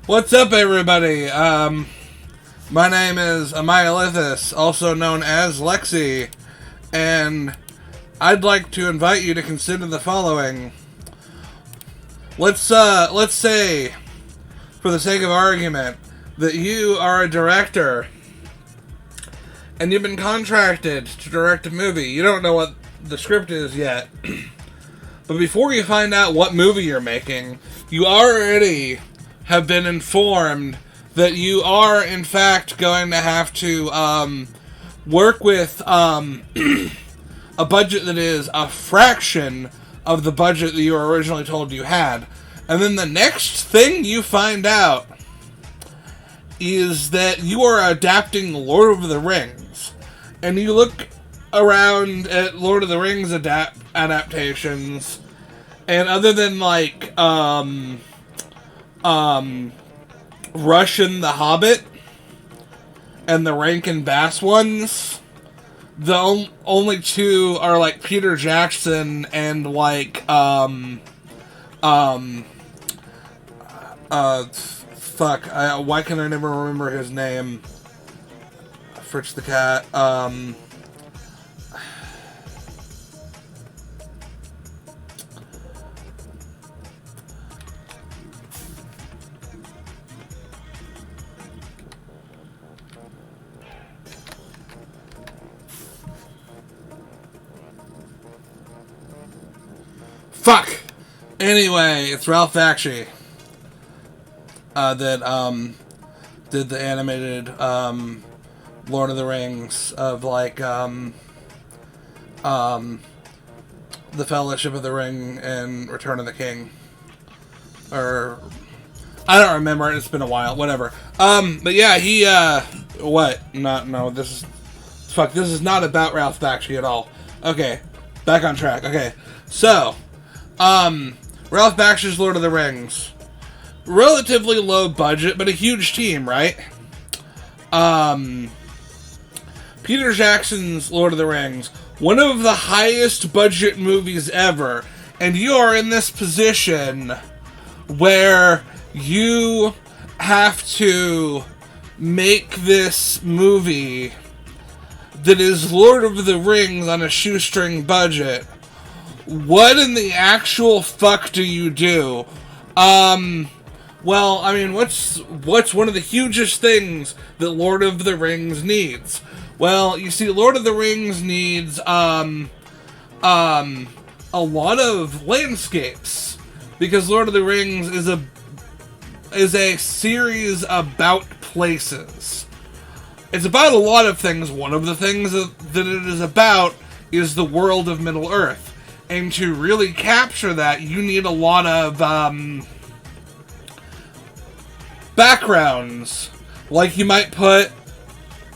What's up, everybody? My name is Amaya also known as Lexi, and I'd like to invite you to consider the following. Let's say, for the sake of argument, that you are a director, and you've been contracted to direct a movie. You don't know what the script is yet, but before you find out what movie you're making, you already have been informed that you are, in fact, going to have to work with a budget that is a fraction of the budget that you were originally told you had. And then the next thing you find out is that you are adapting Lord of the Rings. And you look around at Lord of the Rings adaptations, and other than, like, Russian The Hobbit and the Rankin Bass ones, the only two are, like, Peter Jackson and, like, why can I never remember his name? Fritz the Cat. Fuck! Anyway, it's Ralph Bakshi that did the animated Lord of the Rings of, like, The Fellowship of the Ring and Return of the King. Or I don't remember, it's been a while, whatever. But yeah, he this is not about Ralph Bakshi at all. Okay, back on track. Okay, so Ralph Bakshi's Lord of the Rings. Relatively low budget, but a huge team, right? Peter Jackson's Lord of the Rings, one of the highest budget movies ever, and you are in this position where you have to make this movie that is Lord of the Rings on a shoestring budget. What in the actual fuck do you do? Well, I mean, what's one of the hugest things that Lord of the Rings needs? Well, you see, Lord of the Rings needs a lot of landscapes, because Lord of the Rings is a series about places. It's about a lot of things. One of the things that it is about is the world of Middle Earth. And to really capture that, you need a lot of backgrounds, like you might put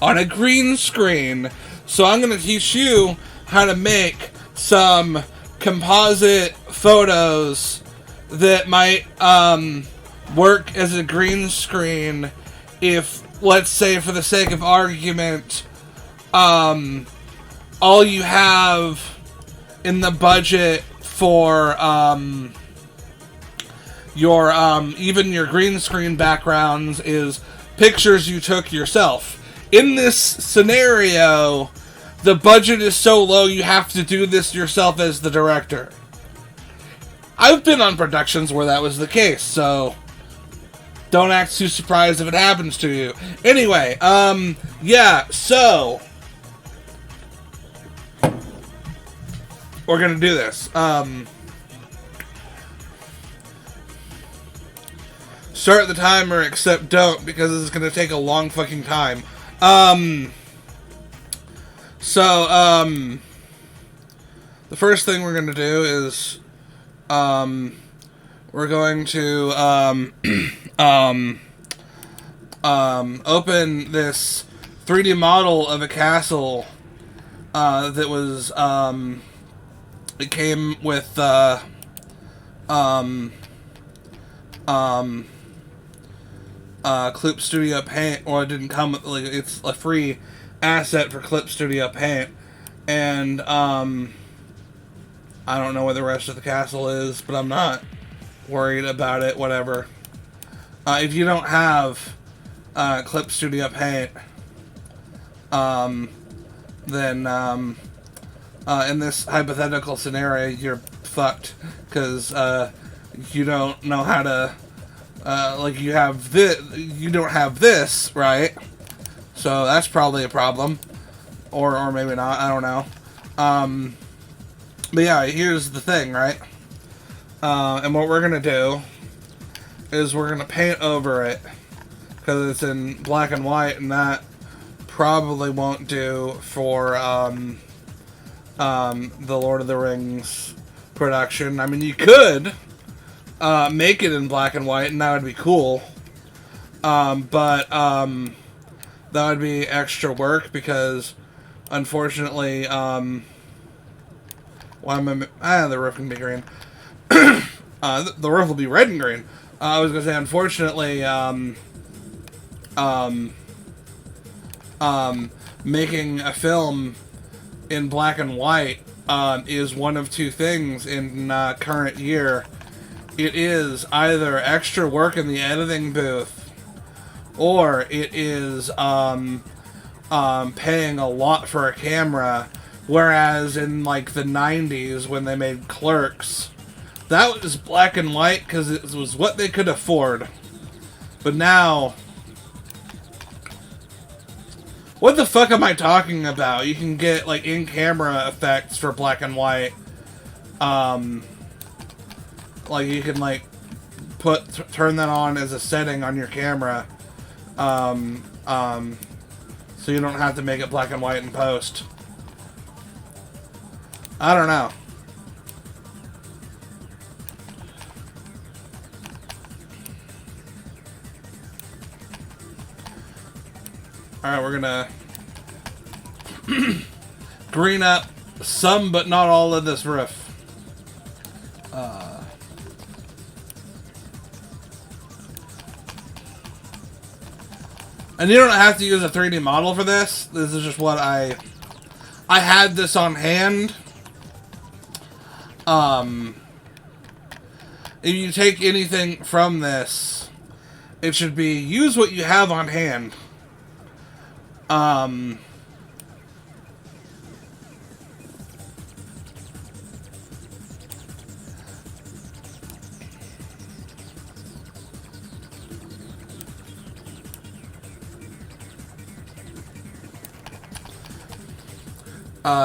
on a green screen. So I'm going to teach you how to make some composite photos that might work as a green screen if, let's say, for the sake of argument, all you have in the budget for your even your green screen backgrounds is pictures you took yourself. In this scenario, the budget is so low you have to do this yourself as the director. I've been on productions where that was the case, so don't act too surprised if it happens to you. Anyway, yeah, so we're gonna do this. Start the timer, except don't, because this is gonna take a long fucking time. The first thing we're gonna do is, we're going to, open this 3D model of a castle, that was, it came with, Clip Studio Paint, or it didn't come with, like, it's a free asset for Clip Studio Paint, and, I don't know where the rest of the castle is, but I'm not worried about it, whatever. If you don't have Clip Studio Paint, then in this hypothetical scenario, you're fucked, because you don't know how to, like, you don't have this, right? So that's probably a problem, or maybe not, I don't know. But yeah, here's the thing, right? And what we're gonna do is we're gonna paint over it, because it's in black and white, and that probably won't do for the Lord of the Rings production. I mean, you could make it in black and white, and that would be cool. But that would be extra work, because unfortunately, the roof can be green. The roof will be red and green. I was gonna say, unfortunately, making a film in black and white is one of two things in current year. It is either extra work in the editing booth, or it is paying a lot for a camera. Whereas in like the 90s, when they made Clerks, that was black and white because it was what they could afford. But now, what the fuck am I talking about? You can get like in-camera effects for black and white. Like you can like turn that on as a setting on your camera. So you don't have to make it black and white in post. I don't know. Alright, we're gonna green up some but not all of this roof. And you don't have to use a 3D model for this. This is just what I had this on hand. If you take anything from this, it should be use what you have on hand.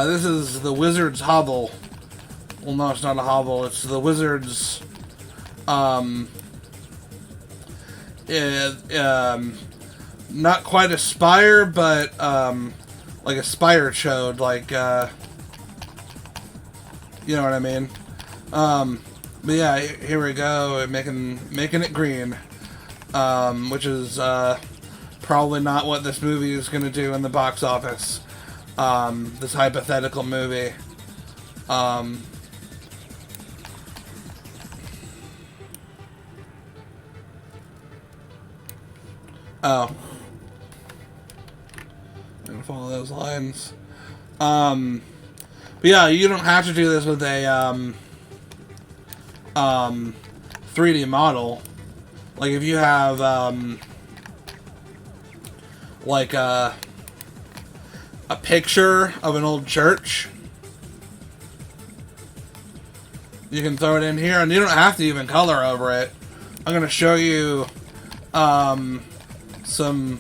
This is the Wizard's Hovel. Well, no, it's not a hovel. It's the Wizard's, not quite a spire, but, like a spire chode, like, you know what I mean? But yeah, here we go, making it green, which is, probably not what this movie is gonna do in the box office. This hypothetical movie. Oh. I'm gonna follow those lines. But yeah, you don't have to do this with a, 3D model. Like, if you have, like, a picture of an old church, you can throw it in here, and you don't have to even color over it. I'm gonna show you some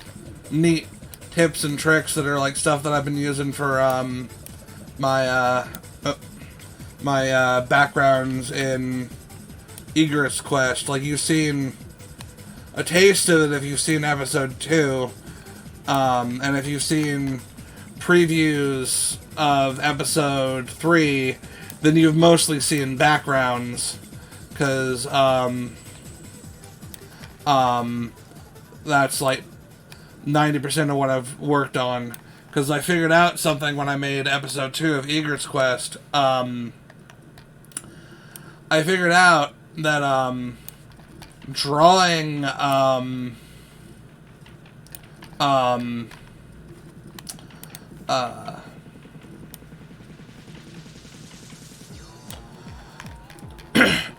neat tips and tricks that are like stuff that I've been using for my backgrounds in Egress Quest. Like, you've seen a taste of it if you've seen episode 2, and if you've seen previews of episode 3, then you've mostly seen backgrounds, because that's like 90% of what I've worked on, because I figured out something when I made episode 2 of Egress Quest. I figured out that drawing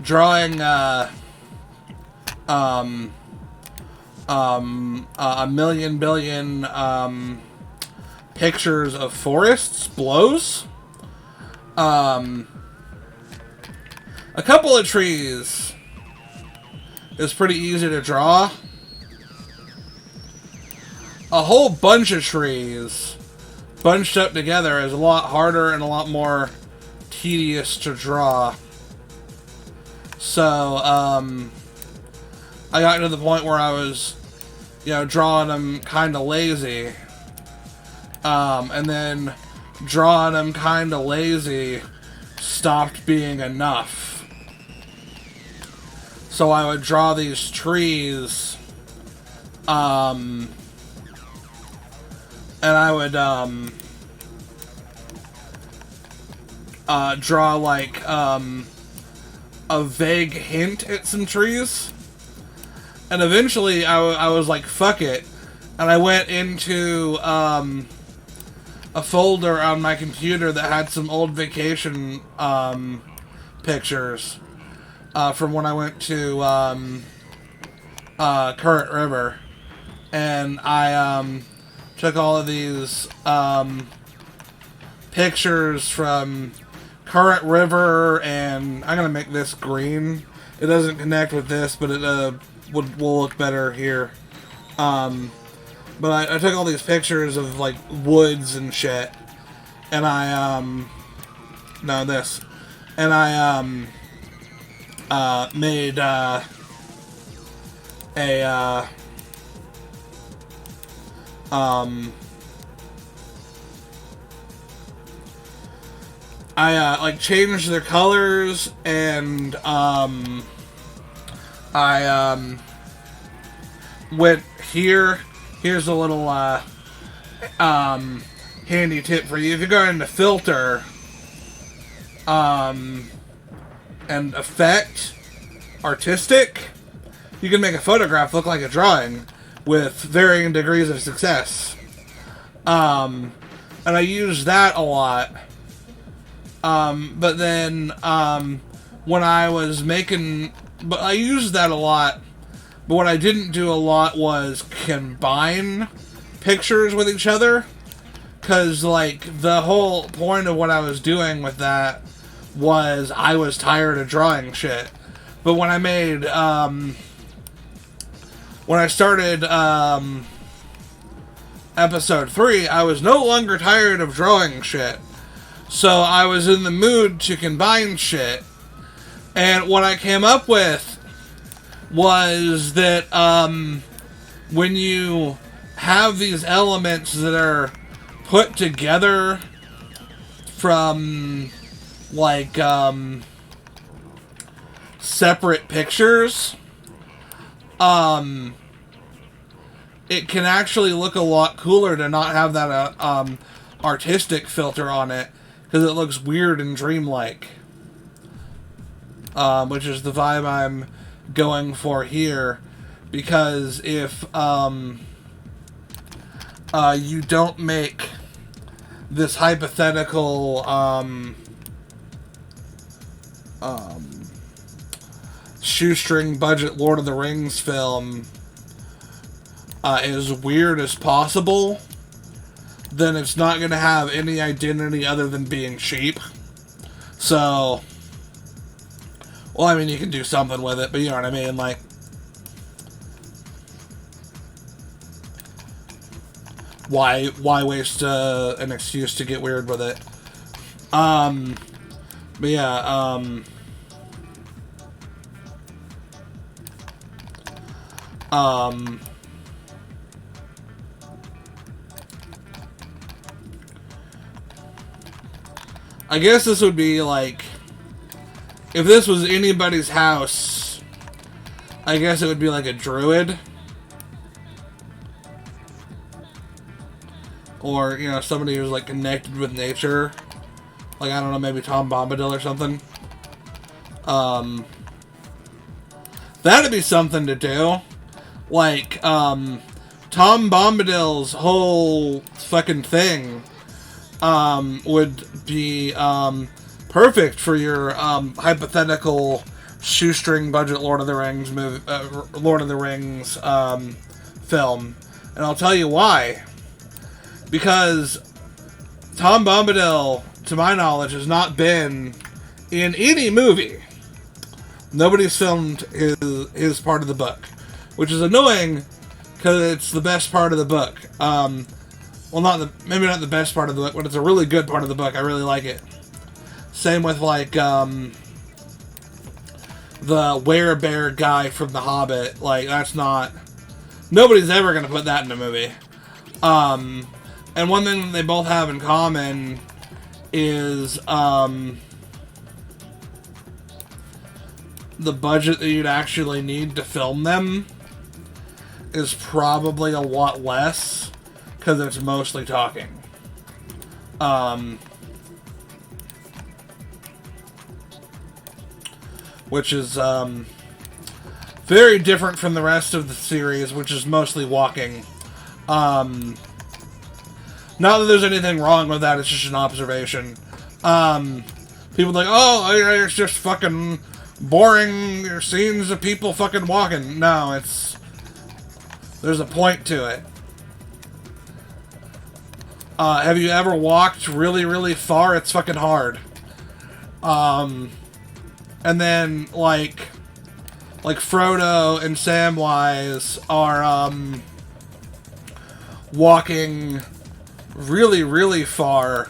drawing a million billion pictures of forests blows. A couple of trees is pretty easy to draw. A whole bunch of trees bunched up together is a lot harder and a lot more tedious to draw. So, I got to the point where I was, drawing them kind of lazy. And then drawing them kind of lazy stopped being enough. So I would draw these trees, and I would, draw, like, a vague hint at some trees. And eventually I was like, fuck it. And I went into, a folder on my computer that had some old vacation, pictures, from when I went to, Current River. And I, took all of these, pictures from Current River, and I'm gonna make this green. It doesn't connect with this, but it, will look better here. But I took all these pictures of, like, woods and shit, and I, no, this, and I, made, I, like, changed their colors, and, I, went here. Here's a little, handy tip for you. If you go into filter, and effect, artistic, you can make a photograph look like a drawing with varying degrees of success. And I use that a lot. But then, when I was making, but I used that a lot, but what I didn't do a lot was combine pictures with each other, because, like, the whole point of what I was doing with that was I was tired of drawing shit. But when I made, when I started, episode 3, I was no longer tired of drawing shit. So I was in the mood to combine shit. And what I came up with was that, when you have these elements that are put together from, like, separate pictures, it can actually look a lot cooler to not have that, artistic filter on it, because it looks weird and dreamlike. Which is the vibe I'm going for here, because if you don't make this hypothetical shoestring budget Lord of the Rings film as weird as possible, then it's not going to have any identity other than being cheap. So, well, I mean, you can do something with it, but you know what I mean, like, why waste an excuse to get weird with it? But yeah, I guess this would be like, if this was anybody's house, I guess it would be like a druid. Or, you know, somebody who's like connected with nature. Like, I don't know, maybe Tom Bombadil or something. That'd be something to do. Like, Tom Bombadil's whole fucking thing would be perfect for your hypothetical shoestring budget Lord of the Rings movie, film, and I'll tell you why. Because Tom Bombadil, to my knowledge, has not been in any movie. Nobody's filmed his part of the book, which is annoying because it's the best part of the book. Well, maybe not the best part of the book, but it's a really good part of the book. I really like it. Same with like the werebear guy from The Hobbit. Like that's not. Nobody's ever gonna put that in a movie. And one thing they both have in common is the budget that you'd actually need to film them is probably a lot less because it's mostly talking. Which is very different from the rest of the series, which is mostly walking. Not that there's anything wrong with that, it's just an observation. People are like, oh, it's just fucking boring scenes of people fucking walking. No, there's a point to it. Have you ever walked really, really far? It's fucking hard. And then, like Frodo and Samwise are, walking really, really far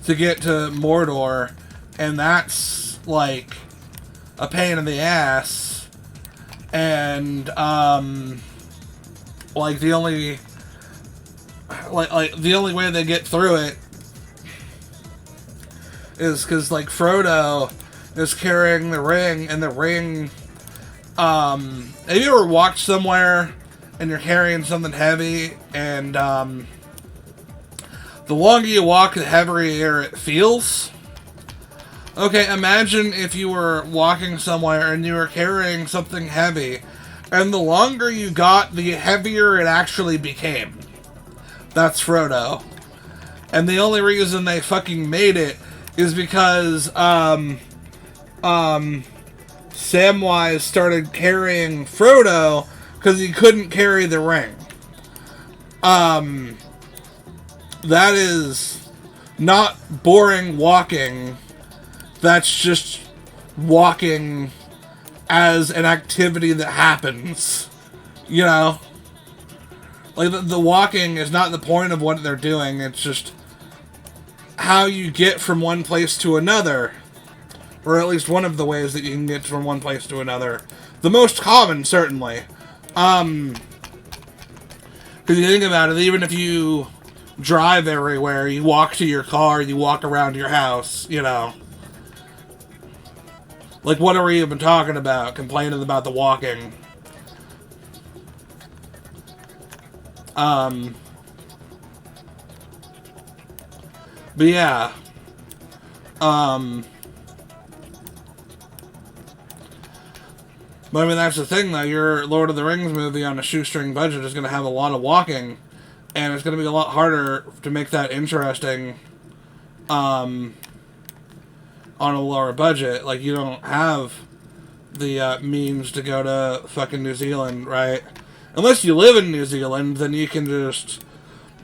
to get to Mordor, and that's, like, a pain in the ass, and, like, the only way they get through it is because, like, Frodo is carrying the ring, and the ring, have you ever walked somewhere and you're carrying something heavy, and, the longer you walk, the heavier it feels? Okay, imagine if you were walking somewhere and you were carrying something heavy, and the longer you got, the heavier it actually became. That's Frodo. And the only reason they fucking made it is because, Samwise started carrying Frodo because he couldn't carry the ring. That is not boring walking. That's just walking as an activity that happens. You know? Like, the walking is not the point of what they're doing. It's just how you get from one place to another. Or at least one of the ways that you can get from one place to another. The most common, certainly. Because you think about it, even if you drive everywhere, you walk to your car, you walk around your house, you know. Like, what are we even talking about? Complaining about the walking. But yeah. But I mean, that's the thing, though. Your Lord of the Rings movie on a shoestring budget is going to have a lot of walking. And it's going to be a lot harder to make that interesting on a lower budget. Like, you don't have the means to go to fucking New Zealand, right? Unless you live in New Zealand, then you can just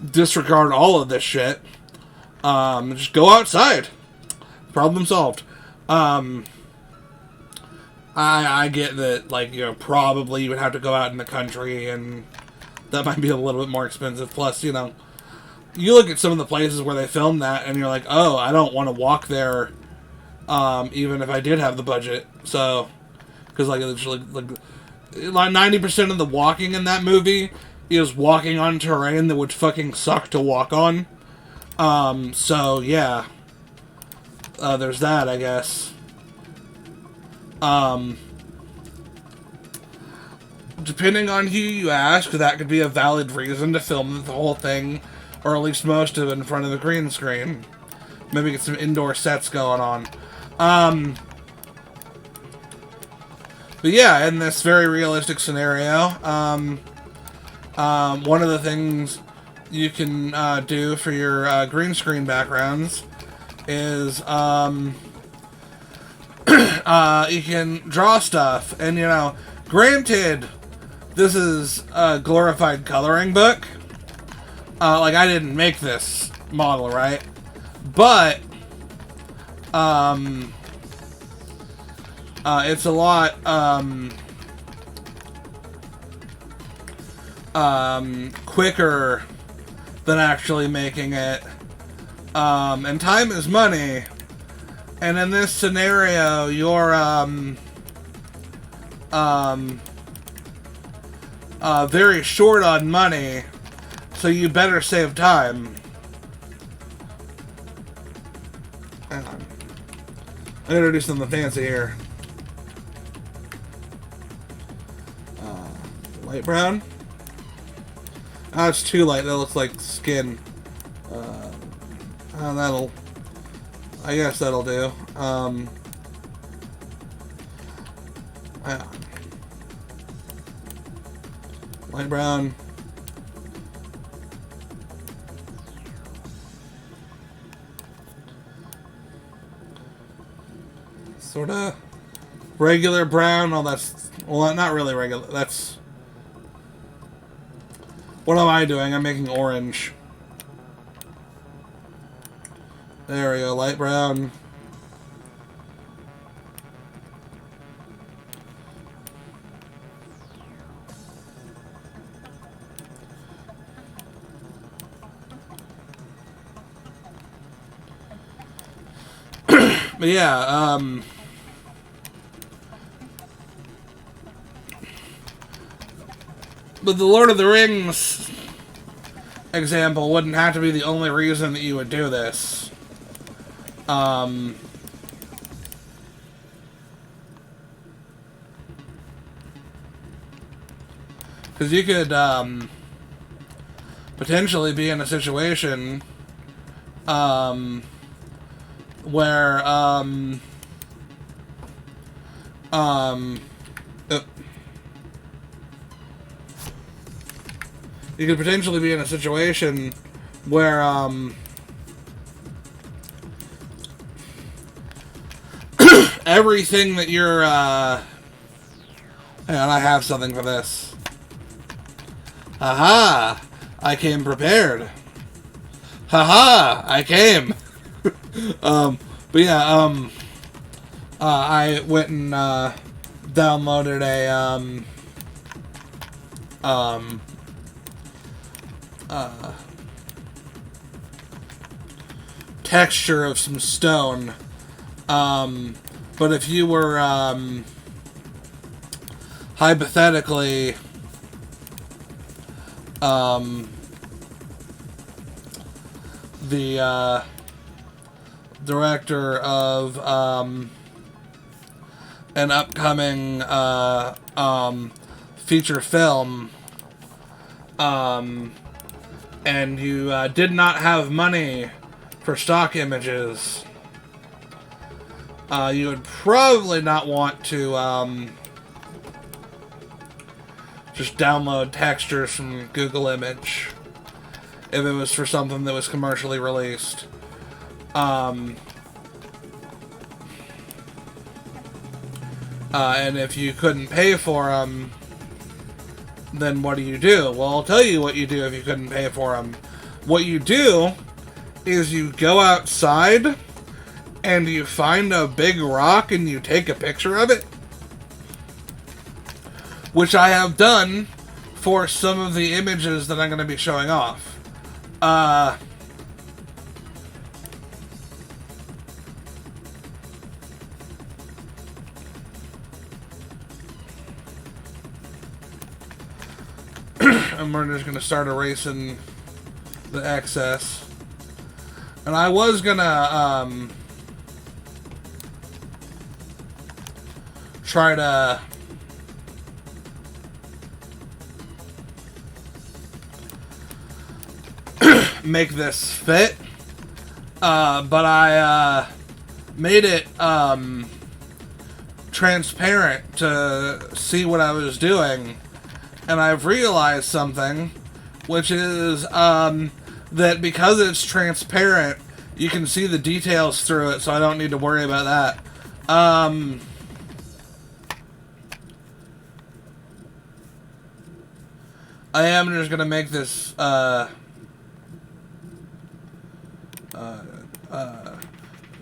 disregard all of this shit. Just go outside. Problem solved. I get that, like, you know, probably you would have to go out in the country, and that might be a little bit more expensive. Plus, you know, you look at some of the places where they filmed that, and you're like, oh, I don't want to walk there, even if I did have the budget. So, because, like 90% of the walking in that movie is walking on terrain that would fucking suck to walk on. So, yeah. There's that, I guess. Depending on who you ask, that could be a valid reason to film the whole thing, or at least most of it, in front of the green screen. Maybe get some indoor sets going on. But yeah, in this very realistic scenario, one of the things you can do for your green screen backgrounds is you can draw stuff, and, you know, granted, this is a glorified coloring book. Like, I didn't make this model, right? But, it's a lot, quicker than actually making it. And time is money. And in this scenario, you're, very short on money, so you better save time. Hang on. I gotta do something fancy here. Light brown? Oh, it's too light. That looks like skin. I guess that'll do. Hang on. Light brown. Sorta regular brown. Oh, that's... Well, not really regular. That's... What am I doing? I'm making orange. There we go. Light brown. But yeah, but the Lord of the Rings example wouldn't have to be the only reason that you would do this. Because you could, potentially be in a situation, where, you could potentially be in a situation where, everything that you're, hang on, I have something for this. Aha! I came prepared. Haha! I came! But yeah, I went and, downloaded a, texture of some stone. But if you were, hypothetically, the, director of, an upcoming, feature film, and you, did not have money for stock images, you would probably not want to, just download textures from Google Image if it was for something that was commercially released. And if you couldn't pay for them, then what do you do? Well, I'll tell you what you do if you couldn't pay for them. What you do is you go outside and you find a big rock and you take a picture of it. Which I have done for some of the images that I'm going to be showing off. And we're just going to start erasing the excess. And I was going to try to make this fit, but I made it transparent to see what I was doing, and I've realized something, which is that because it's transparent, you can see the details through it, so I don't need to worry about that. I am just gonna make this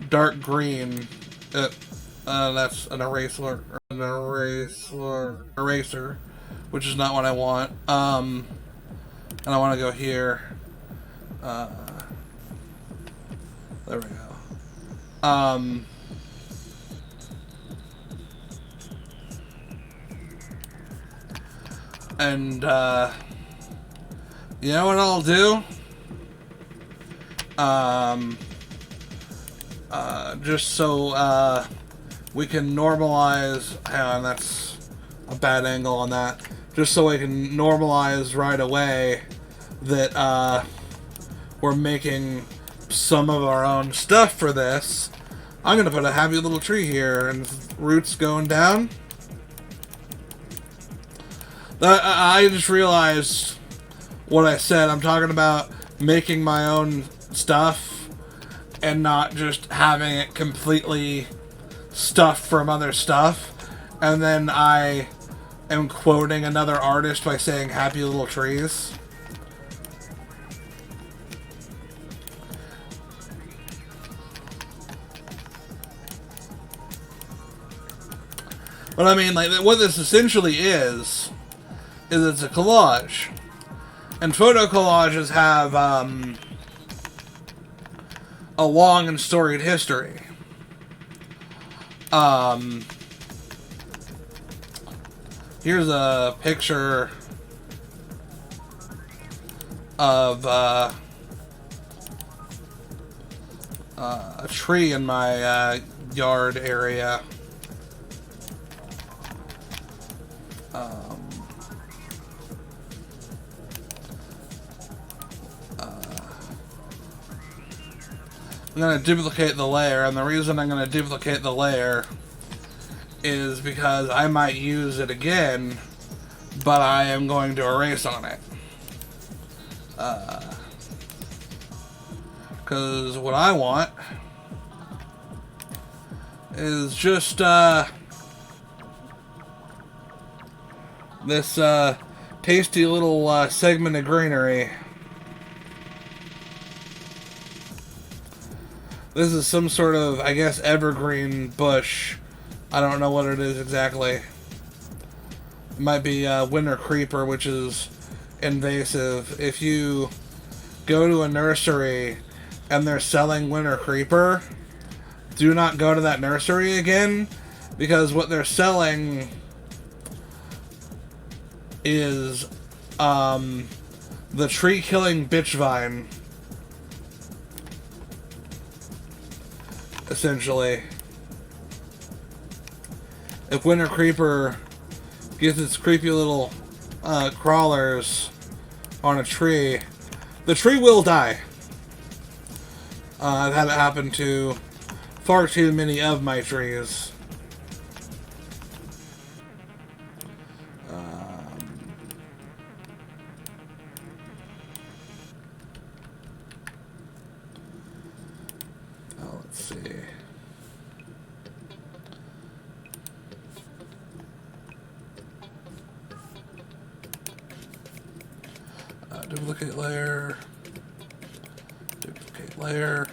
dark green. That's an eraser, which is not what I want. And I want to go here. There we go. And you know what I'll do? Just so we can normalize. Hang on, that's a bad angle on that. Just so we can normalize right away that we're making some of our own stuff for this. I'm gonna put a happy little tree here and roots going down. I just realized what I said. I'm talking about making my own stuff and not just having it completely stuff from other stuff. And then I am quoting another artist by saying happy little trees. But I mean, like, what this essentially is it's a collage. And photo collages have a long and storied history. Here's a picture of a tree in my yard area. I'm going to duplicate the layer, and the reason I'm going to duplicate the layer is because I might use it again, but I am going to erase on it. Because what I want is just this tasty little segment of greenery. This is some sort of, I guess, evergreen bush. I don't know what it is exactly. It might be winter creeper, which is invasive. If you go to a nursery and they're selling winter creeper, do not go to that nursery again, because what they're selling is the tree-killing bitch vine. Essentially, if winter creeper gets its creepy little crawlers on a tree, the tree will die. I've had it happen to far too many of my trees. Let's see. Duplicate layer. Duplicate layer.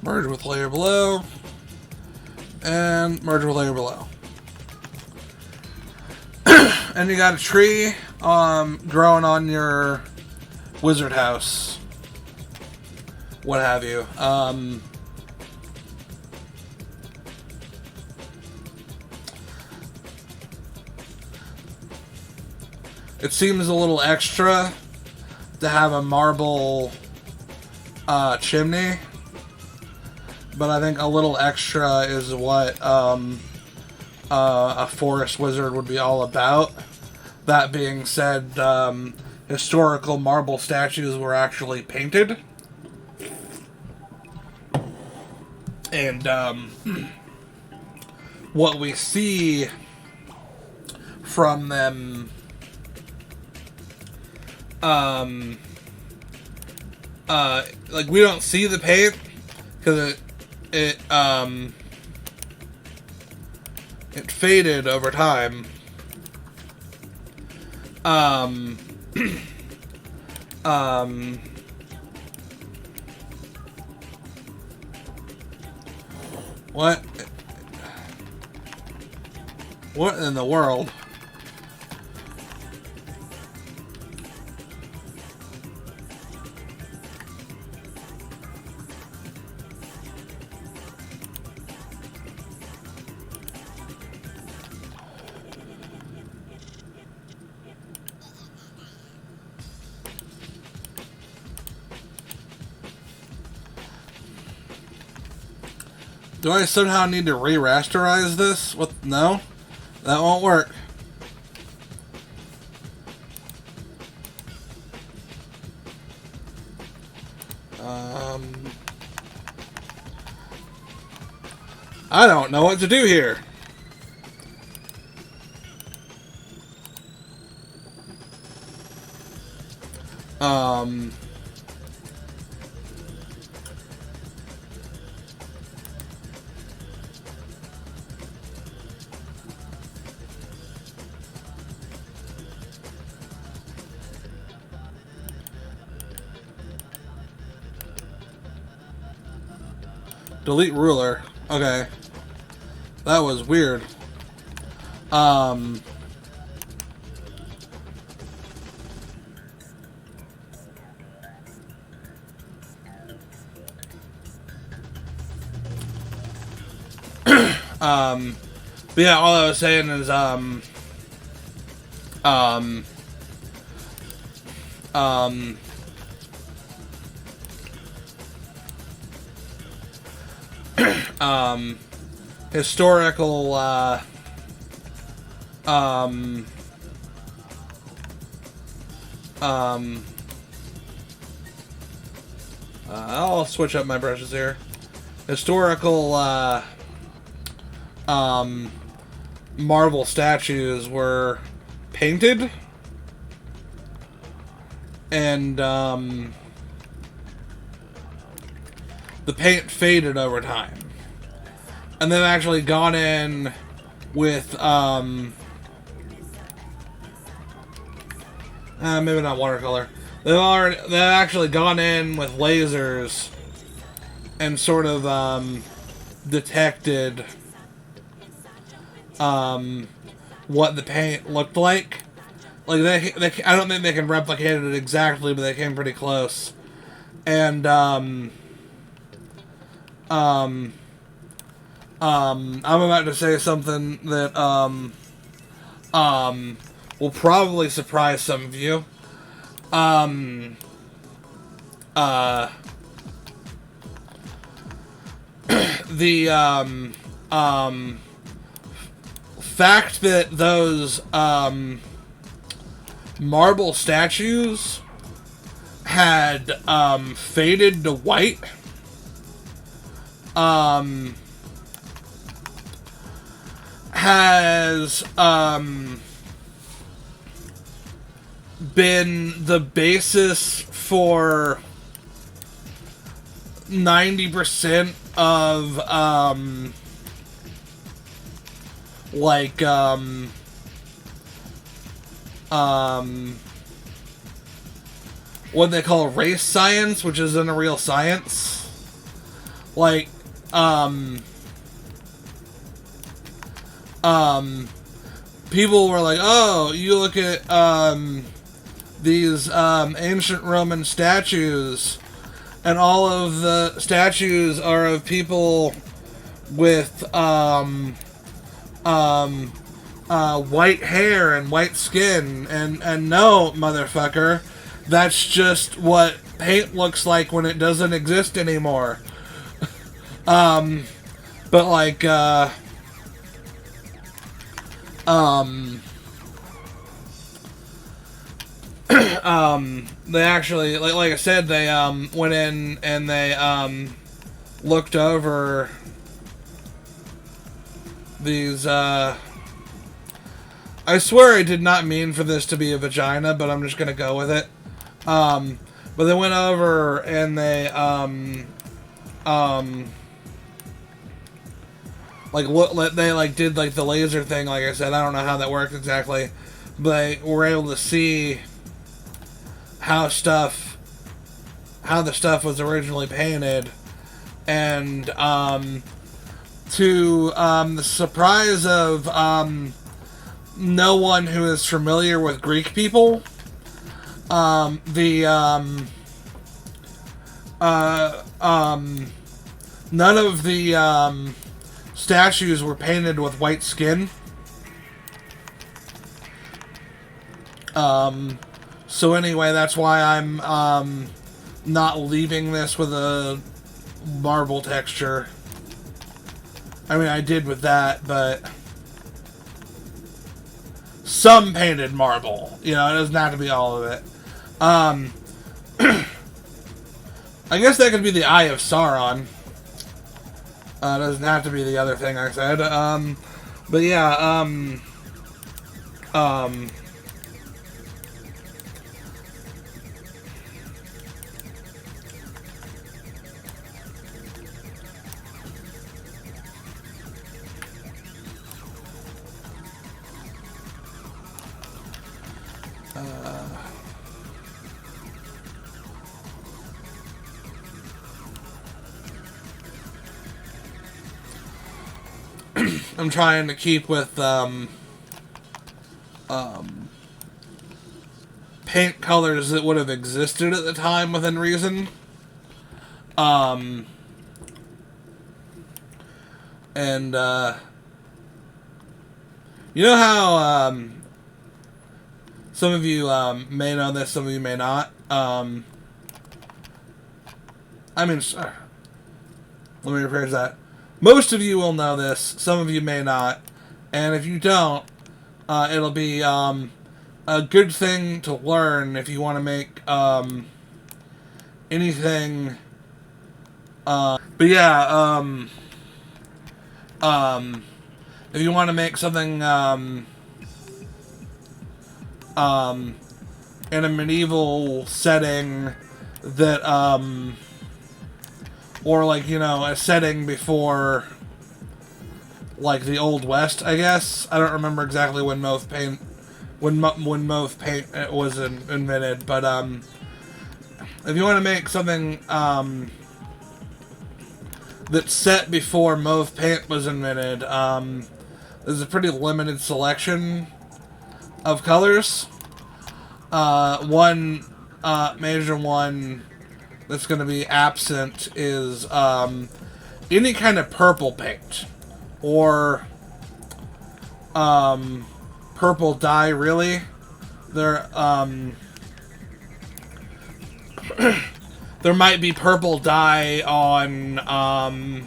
Merge with layer below, and merge with layer below. And you got a tree growing on your wizard house, what have you. It seems a little extra to have a marble chimney, but I think a little extra is what a forest wizard would be all about. That being said, historical marble statues were actually painted. And what we see from them, like, we don't see the paint because it faded over time. What? What in the world? Do I somehow need to re-rasterize this? What? No? That won't work. I don't know what to do here. Delete ruler. Okay. That was weird. But yeah, all I was saying is, historical, I'll switch up my brushes here. Historical, marble statues were painted, and, the paint faded over time. And they've actually gone in with, maybe not watercolor. They've actually gone in with lasers and sort of, detected, what the paint looked like. Like, they I don't think they can replicate it exactly, but they came pretty close. And, I'm about to say something that, will probably surprise some of you. The, fact that those, marble statues had, faded to white, has, been the basis for 90% of, like, what they call race science, which isn't a real science. Like, people were like, oh, you look at, these, ancient Roman statues, and all of the statues are of people with, white hair and white skin, and no, motherfucker, that's just what paint looks like when it doesn't exist anymore. But like, they actually, like I said, they, went in and they, looked over these, I swear I did not mean for this to be a vagina, but I'm just gonna go with it. But they went over and they, they did like the laser thing. Like I said, I don't know how that worked exactly, but they were able to see how the stuff was originally painted, and to the surprise of no one who is familiar with Greek people, none of the statues were painted with white skin. So anyway, that's why I'm not leaving this with a marble texture. I mean, I did with that, but some painted marble. You know, it doesn't have to be all of it. I guess that could be the Eye of Sauron. It doesn't have to be the other thing I said. But yeah, I'm trying to keep with paint colors that would have existed at the time within reason. And you know how some of you may know this, some of you may not. I mean, let me rephrase that. Most of you will know this, some of you may not, and if you don't, it'll be a good thing to learn if you want to make anything. But yeah, if you want to make something in a medieval setting that or like, you know, a setting before like the Old West, I guess. I don't remember exactly when mauve paint was invented, but if you want to make something that's set before mauve paint was invented, there's a pretty limited selection of colors. One major one that's going to be absent is any kind of purple paint or purple dye. Really, there there might be purple dye on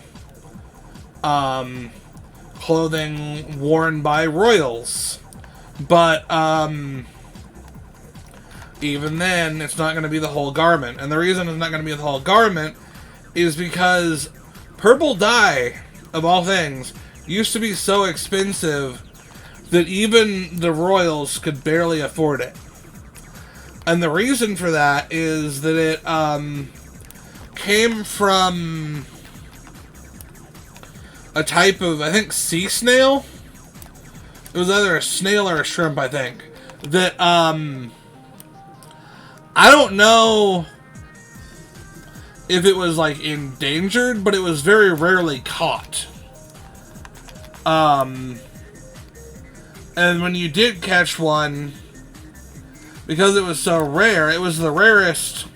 clothing worn by royals, but even then, it's not going to be the whole garment. And the reason it's not going to be the whole garment is because purple dye, of all things, used to be so expensive that even the royals could barely afford it. And the reason for that is that it came from a type of, I think, sea snail. It was either a snail or a shrimp, I think. That, I don't know if it was, like, endangered, but it was very rarely caught. And when you did catch one, because it was so rare, it was the rarest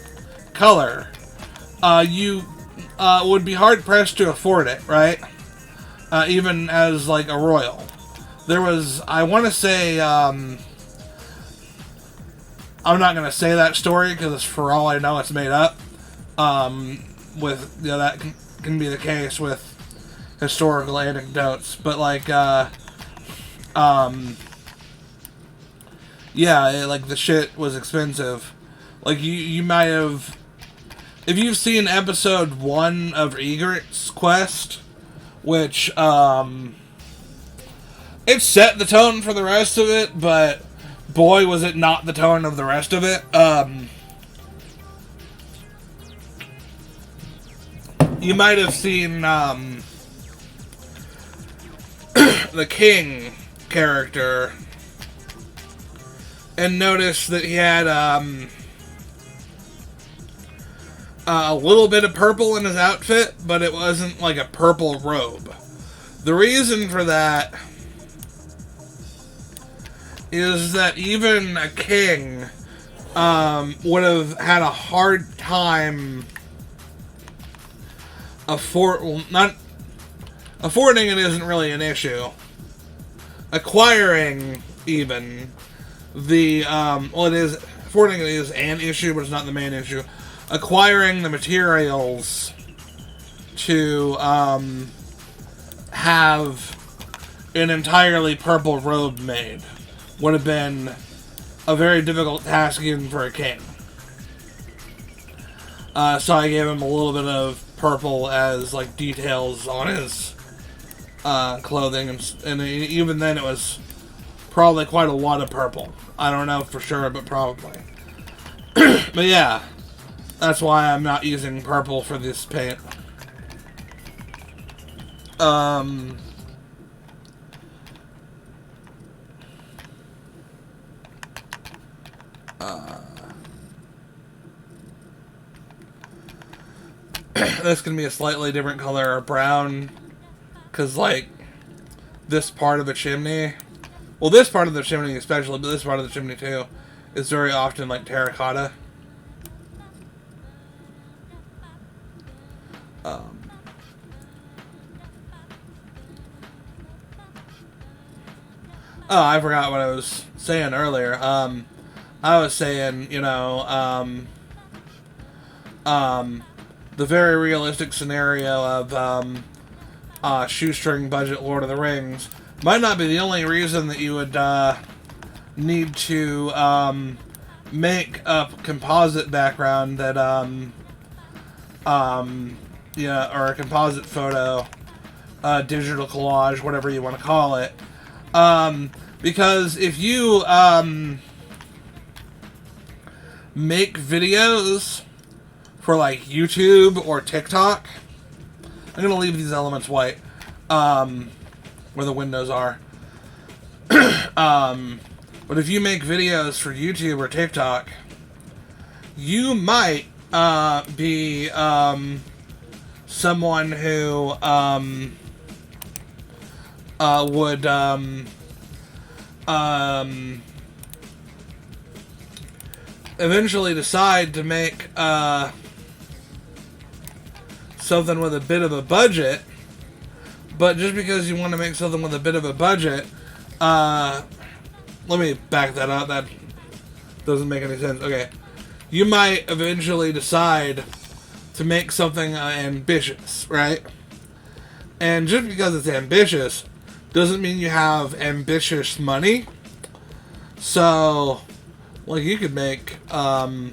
color, you would be hard-pressed to afford it, right? Even as, like, a royal. There was, I want to say, I'm not going to say that story because for all I know it's made up. With, you know, that can be the case with historical anecdotes. But like, yeah, like the shit was expensive. Like you might have if you've seen episode 1 of Egret's Quest, which, it set the tone for the rest of it, but boy, was it not the tone of the rest of it. You might have seen, the king character and noticed that he had, a little bit of purple in his outfit, but it wasn't like a purple robe. The reason for that is that even a king would have had a hard time affording it isn't really an issue. Acquiring even it is affording it is an issue, but it's not the main issue. Acquiring the materials to have an entirely purple robe made would have been a very difficult task even for a king. So I gave him a little bit of purple as like details on his clothing, and even then it was probably quite a lot of purple. I don't know for sure, but probably. But yeah, that's why I'm not using purple for this paint. This can be a slightly different color of brown, because like this part of the chimney, well, this part of the chimney especially, but this part of the chimney too, is very often like terracotta. Oh, I forgot what I was saying earlier. I was saying, the very realistic scenario of shoestring budget Lord of the Rings might not be the only reason that you would need to make a composite background that or a composite photo, digital collage, whatever you want to call it. Because if you make videos for like YouTube or TikTok, I'm gonna leave these elements white, where the windows are. But if you make videos for YouTube or TikTok, you might be someone who would eventually decide to make something with a bit of a budget. But just because you want to make something with a bit of a budget, let me back that up. That doesn't make any sense. Okay. You might eventually decide to make something ambitious, right? And just because it's ambitious doesn't mean you have ambitious money. So, like, you could make, I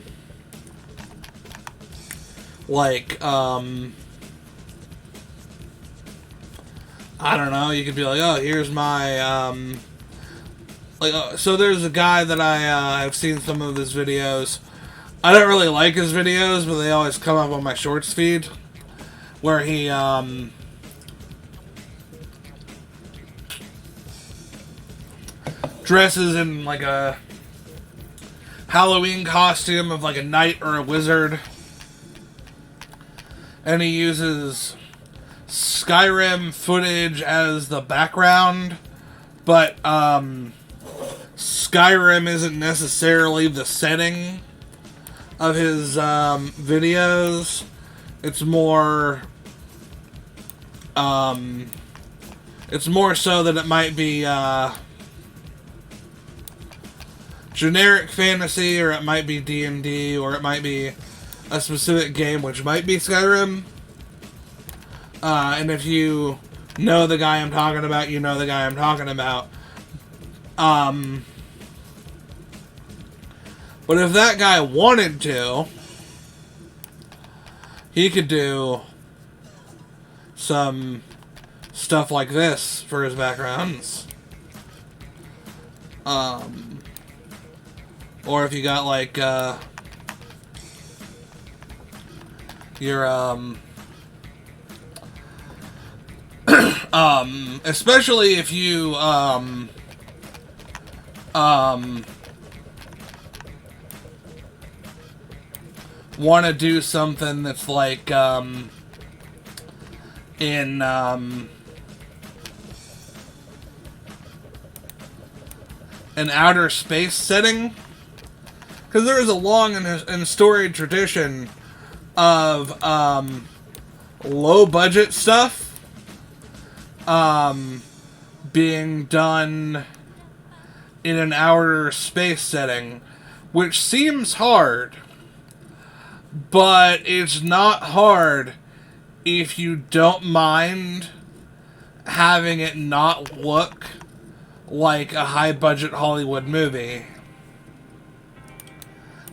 don't know, you could be like, oh, here's my, so there's a guy that I've seen some of his videos. I don't really like his videos, but they always come up on my shorts feed, where he, dresses in like a Halloween costume of like a knight or a wizard, and he uses Skyrim footage as the background, but Skyrim isn't necessarily the setting of his videos. It's more so that it might be generic fantasy, or it might be D&D, or it might be a specific game, which might be Skyrim. And if you know the guy I'm talking about, you know the guy I'm talking about. But if that guy wanted to, he could do some stuff like this for his backgrounds. Or if you got like your especially if you want to do something that's like in an outer space setting, because there is a long and storied tradition of low budget stuff being done in an outer space setting, which seems hard, but it's not hard if you don't mind having it not look like a high budget Hollywood movie.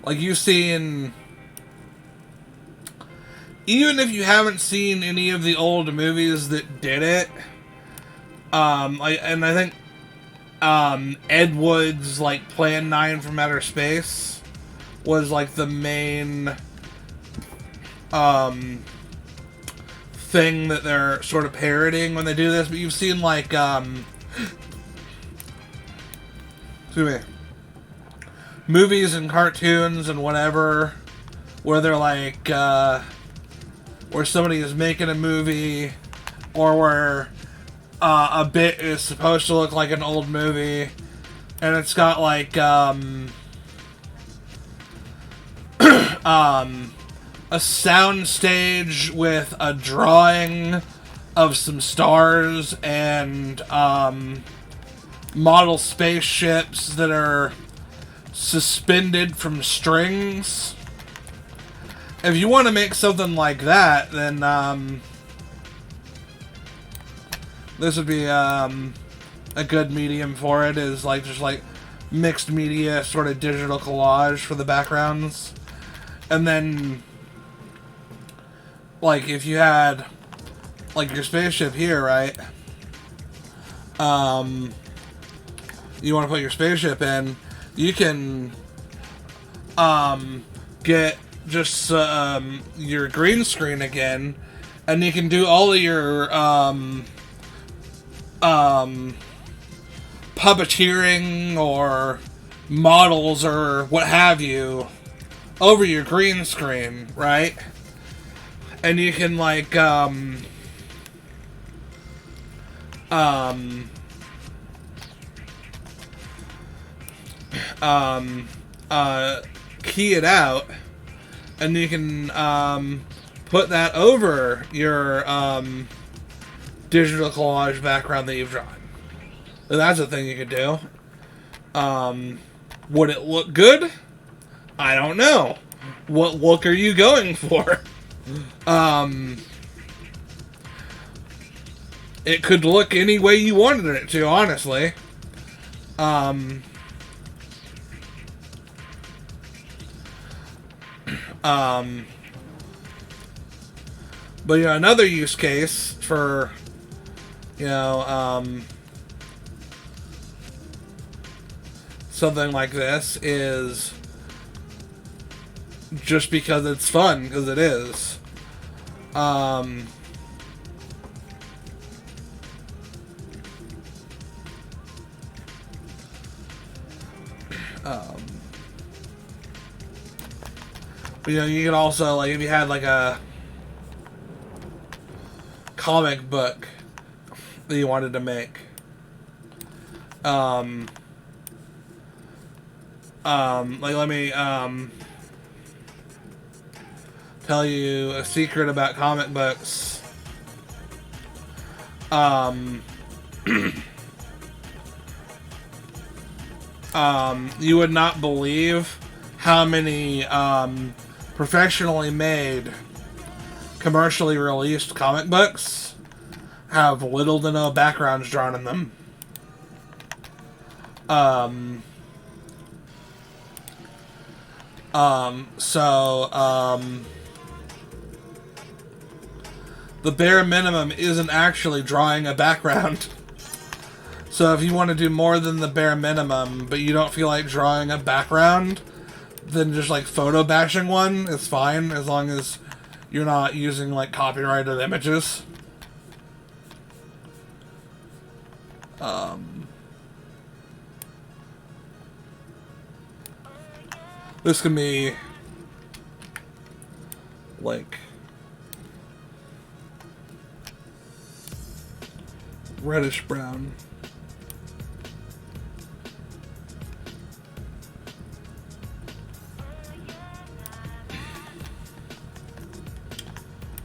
Like you've seen, even if you haven't seen any of the old movies that did it, I think Ed Wood's like Plan 9 from Outer Space was like the main thing that they're sort of parodying when they do this. But you've seen like excuse me, movies and cartoons and whatever where they're like where somebody is making a movie, or where a bit is supposed to look like an old movie, and it's got like a sound stage with a drawing of some stars and model spaceships that are suspended from strings. If you want to make something like that, then this would be a good medium for it, is like just like mixed media sort of digital collage for the backgrounds. And then like if you had like your spaceship here, right? You want to put your spaceship in, you can get just your green screen again, and you can do all of your puppeteering or models or what have you over your green screen, right? And you can like key it out, and you can put that over your digital collage background that you've drawn. So that's a thing you could do. Would it look good? I don't know. What look are you going for? It could look any way you wanted it to, honestly. But you know, another use case for, you know, something like this is just because it's fun, because it is. But, you know, you could also, like, if you had, like, a comic book that you wanted to make, like, let me, tell you a secret about comic books. You would not believe how many, professionally made, commercially released comic books have little to no backgrounds drawn in them. the bare minimum isn't actually drawing a background. So if you want to do more than the bare minimum, but you don't feel like drawing a background, then just like photo bashing one is fine, as long as you're not using like copyrighted images. This can be like reddish brown.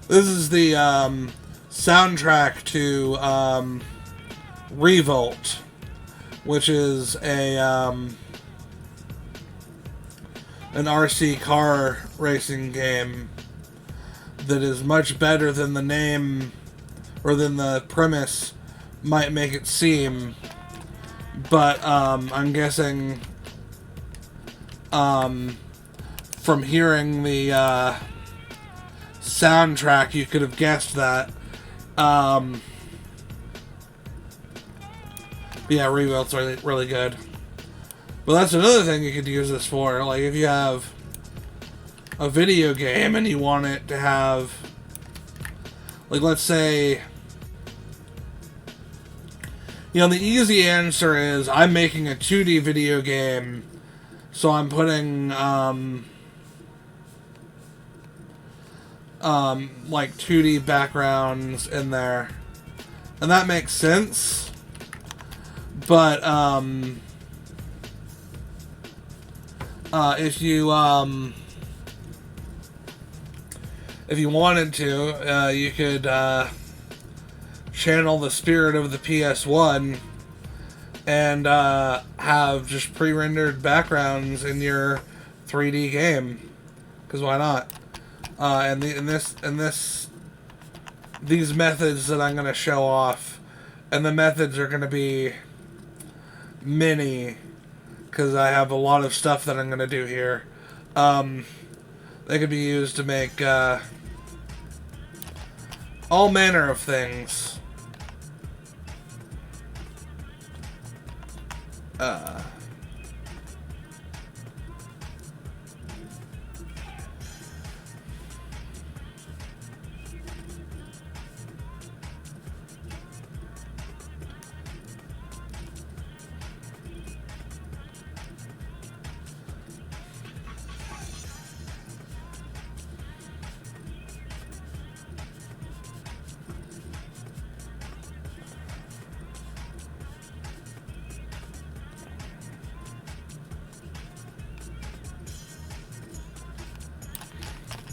This is the soundtrack to Revolt, which is a an RC car racing game that is much better than the name or than the premise might make it seem. But I'm guessing from hearing the soundtrack, you could have guessed that. Yeah, Revolt's really, really good. But that's another thing you could use this for. Like, if you have a video game and you want it to have, like, let's say, you know, the easy answer is I'm making a 2D video game, so I'm putting, like 2D backgrounds in there. And that makes sense. But, if you wanted to, you could, channel the spirit of the PS1 and, have just pre-rendered backgrounds in your 3D game. Because why not? And these methods that I'm going to show off, and the methods are going to be many, because I have a lot of stuff that I'm going to do here. They could be used to make all manner of things.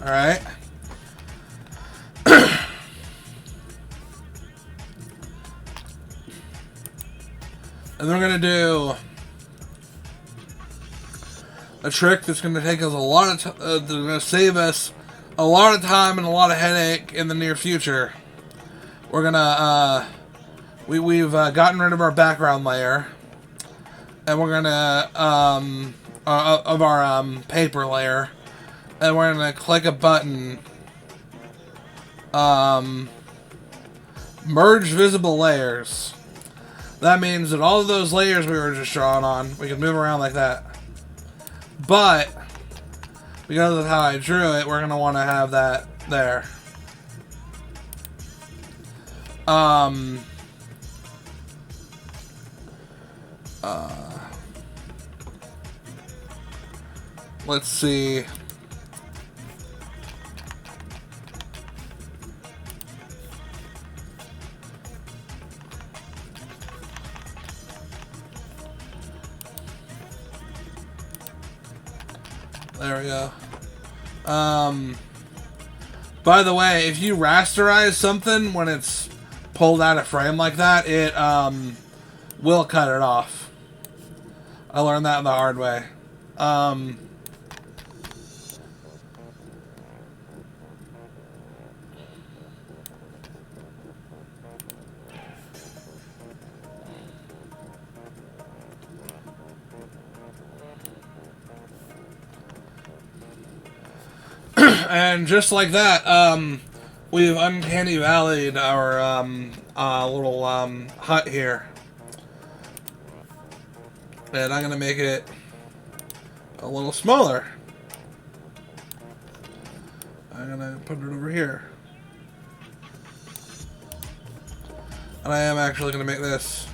Alright. And then we're going to do a trick that's going to take us a lot of going to save us a lot of time and a lot of headache in the near future. We're going to, we've gotten rid of our background layer. And we're going to, of our paper layer. And we're going to click a button, merge visible layers. That means that all of those layers we were just drawing on, we can move around like that. But, because of how I drew it, we're going to want to have that there. Let's see. There we go. By the way, if you rasterize something when it's pulled out of frame like that, it will cut it off. I learned that the hard way. And just like that, we've uncanny valleyed our little hut here. And I'm going to make it a little smaller. I'm going to put it over here. And I am actually going to make this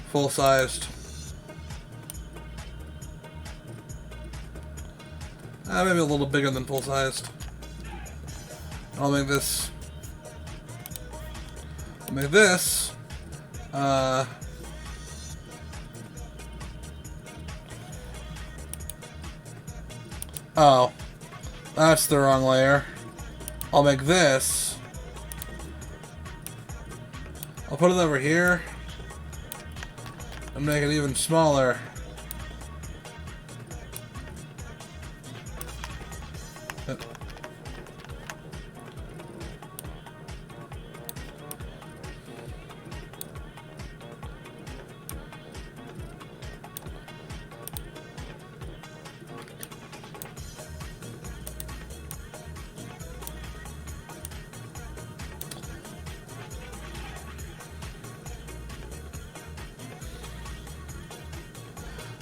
full-sized. Maybe a little bigger than full-sized. I'll make this. I'll make this. Oh, that's the wrong layer. I'll make this. I'll put it over here and make it even smaller.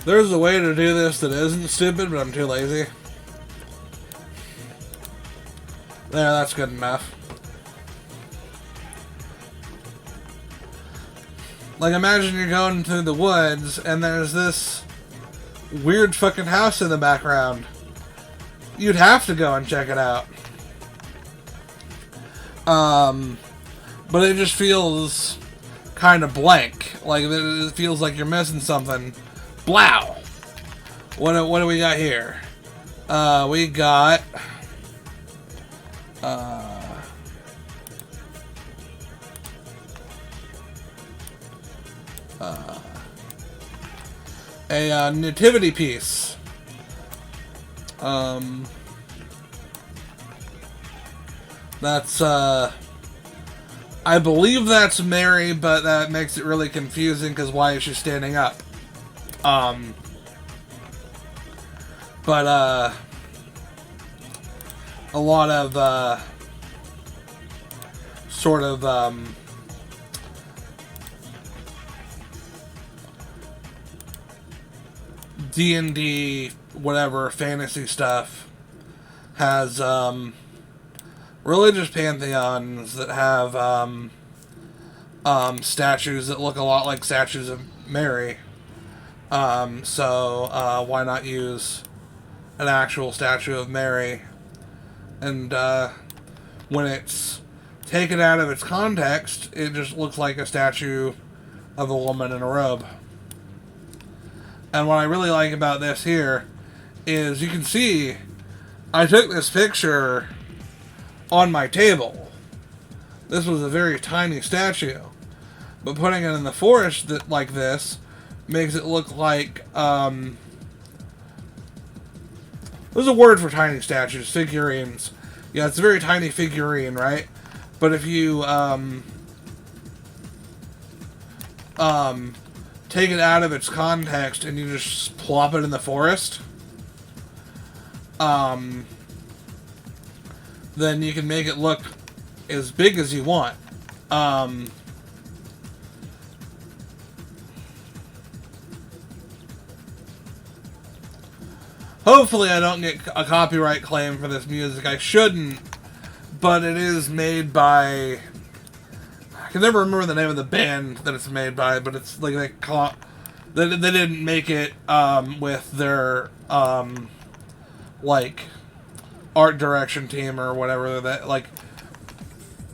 There's a way to do this that isn't stupid, but I'm too lazy. There, that's good enough. Like, imagine you're going through the woods, and there's this weird fucking house in the background. You'd have to go and check it out. But it just feels kind of blank. Like, it feels like you're missing something. Blow! What do we got here? We got a nativity piece. That's I believe that's Mary, but that makes it really confusing because why is she standing up? But a lot of sort of D&D whatever fantasy stuff has religious pantheons that have statues that look a lot like statues of Mary. So why not use an actual statue of Mary? And when it's taken out of its context, it just looks like a statue of a woman in a robe. And what I really like about this here is you can see I took this picture on my table. This was a very tiny statue. But putting it in the forest like this makes it look like, there's a word for tiny statues, figurines. Yeah, it's a very tiny figurine, right? But if you, take it out of its context and you just plop it in the forest, then you can make it look as big as you want. Hopefully I don't get a copyright claim for this music. I shouldn't, but it is made by... I can never remember the name of the band that it's made by, but it's like they didn't make it with their like art direction team or whatever. That, like,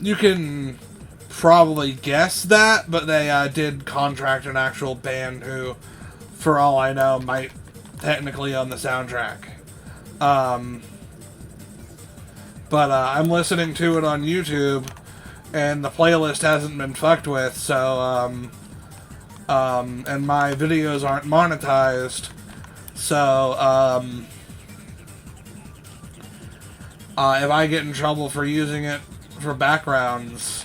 you can probably guess that, but they did contract an actual band who, for all I know, might technically on the soundtrack. But I'm listening to it on YouTube, and the playlist hasn't been fucked with, so, and my videos aren't monetized, so, if I get in trouble for using it for backgrounds,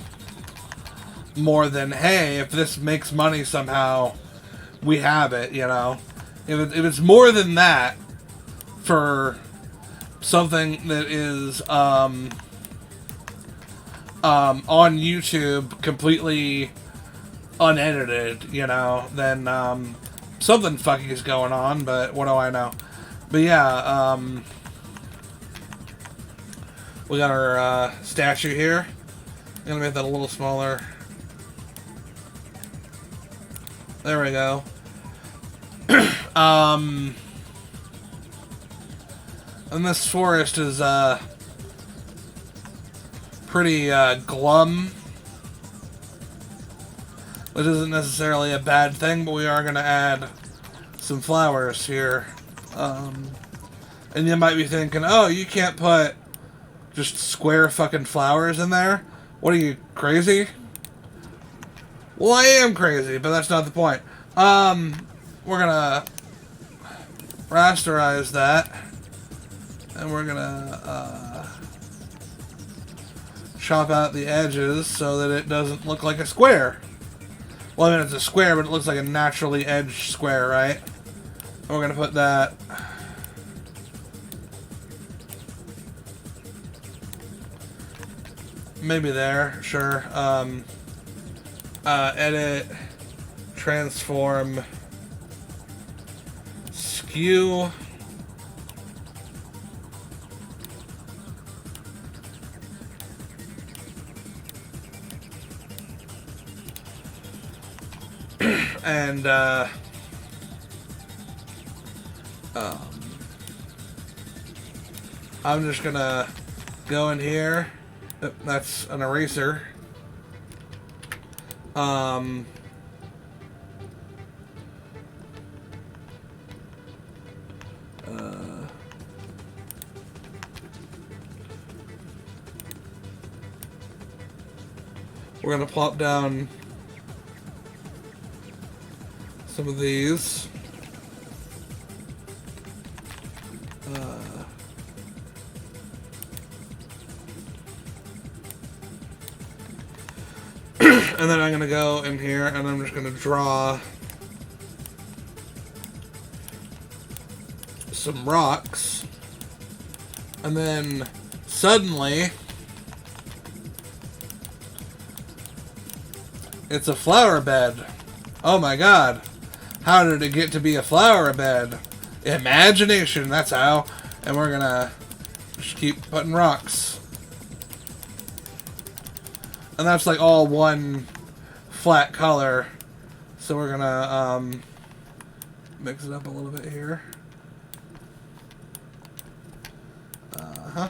more than, hey, if this makes money somehow, we have it, you know? If it's more than that, something that is on YouTube completely unedited, you know, then something fucking is going on, but what do I know? But yeah, we got our statue here. I'm gonna make that a little smaller. There we go. And this forest is pretty glum, which isn't necessarily a bad thing, but we are going to add some flowers here. And you might be thinking, oh, you can't put just square fucking flowers in there? What are you, crazy? Well, I am crazy, but that's not the point. We're gonna rasterize that, and we're gonna chop out the edges so that it doesn't look like a square. Well, I mean, it's a square, but it looks like a naturally edged square, right? And we're gonna put that maybe there, sure. Edit, transform, skew. And I'm just gonna go in here. That's an eraser. We're gonna plop down some of these. And then I'm going to go in here and I'm just going to draw some rocks. And then suddenly it's a flower bed. Oh my god. How did it get to be a flower bed? Imagination, that's how. And we're going to just keep putting rocks. And that's like all one flat color. So we're gonna mix it up a little bit here. Uh-huh.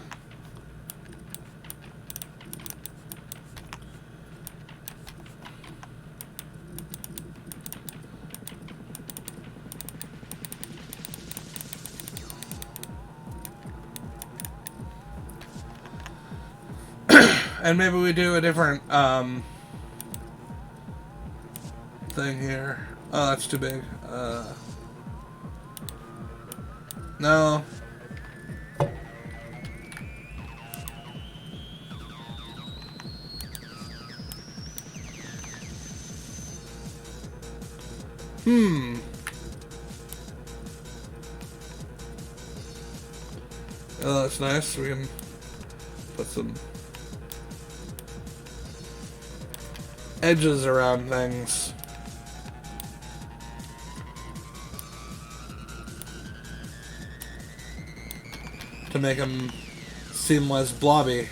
And maybe we do a different thing here. Oh, that's too big. No. Oh, that's nice. We can put some edges around things. To make them seem less blobby.